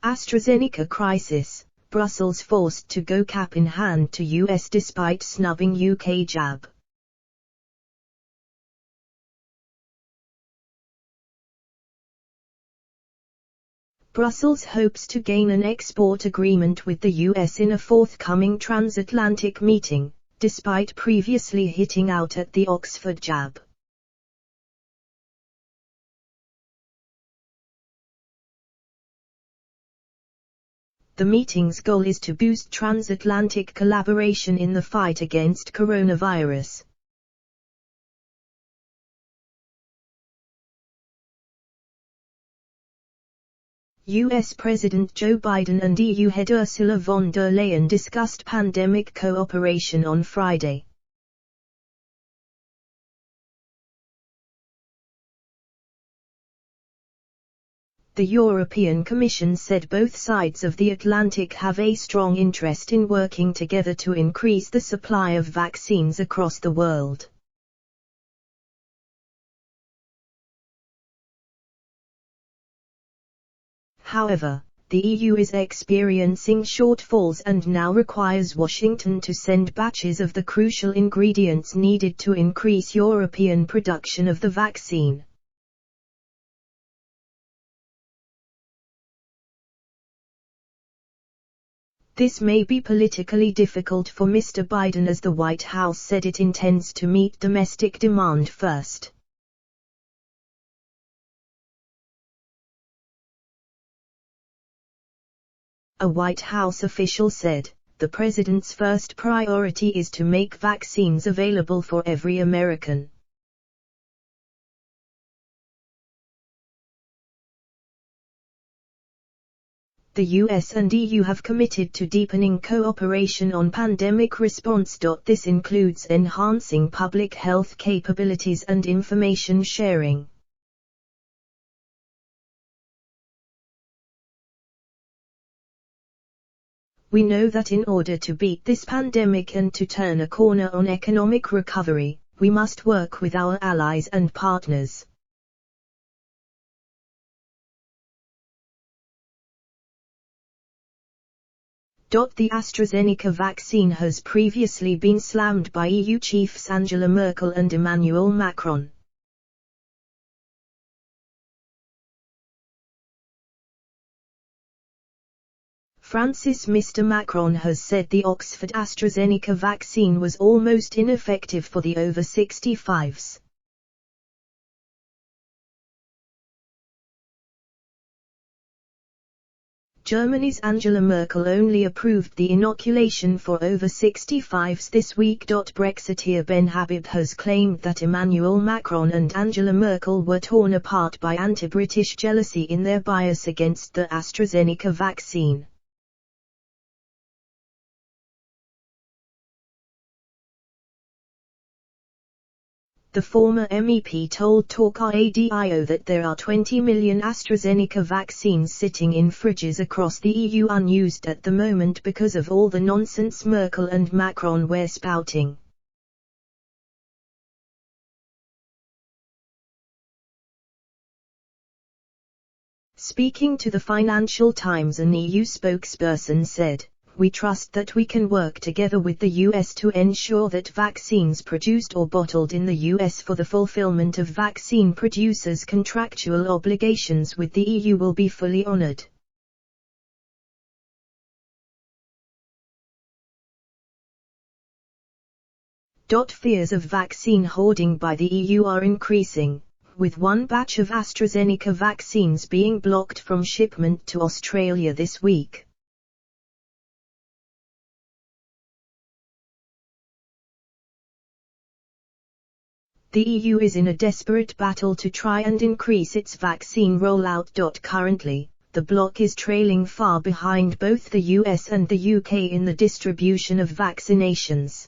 AstraZeneca crisis, Brussels forced to go cap in hand to US despite snubbing UK jab. Brussels hopes to gain an export agreement with the US in a forthcoming transatlantic meeting, despite previously hitting out at the Oxford jab. The meeting's goal is to boost transatlantic collaboration in the fight against coronavirus. US President Joe Biden and EU head Ursula von der Leyen discussed pandemic cooperation on Friday. The European Commission said both sides of the Atlantic have a strong interest in working together to increase the supply of vaccines across the world. However, the EU is experiencing shortfalls and now requires Washington to send batches of the crucial ingredients needed to increase European production of the vaccine. This may be politically difficult for Mr. Biden, as the White House said it intends to meet domestic demand first. A White House official said, "The president's first priority is to make vaccines available for every American." The US and EU have committed to deepening cooperation on pandemic response. This includes enhancing public health capabilities and information sharing. We know that in order to beat this pandemic and to turn a corner on economic recovery, we must work with our allies and partners. The AstraZeneca vaccine has previously been slammed by EU chiefs Angela Merkel and Emmanuel Macron. Mr. Macron has said the Oxford AstraZeneca vaccine was almost ineffective for the over 65s. Germany's Angela Merkel only approved the inoculation for over 65s this week. Brexiteer Ben Habib has claimed that Emmanuel Macron and Angela Merkel were torn apart by anti-British jealousy in their bias against the AstraZeneca vaccine. The former MEP told Talk Radio that there are 20 million AstraZeneca vaccines sitting in fridges across the EU unused at the moment because of all the nonsense Merkel and Macron were spouting. Speaking to the Financial Times, an EU spokesperson said, "We trust that we can work together with the US to ensure that vaccines produced or bottled in the US for the fulfillment of vaccine producers' contractual obligations with the EU will be fully honored." Fears of vaccine hoarding by the EU are increasing, with one batch of AstraZeneca vaccines being blocked from shipment to Australia this week. The EU is in a desperate battle to try and increase its vaccine rollout. Currently, the bloc is trailing far behind both the US and the UK in the distribution of vaccinations.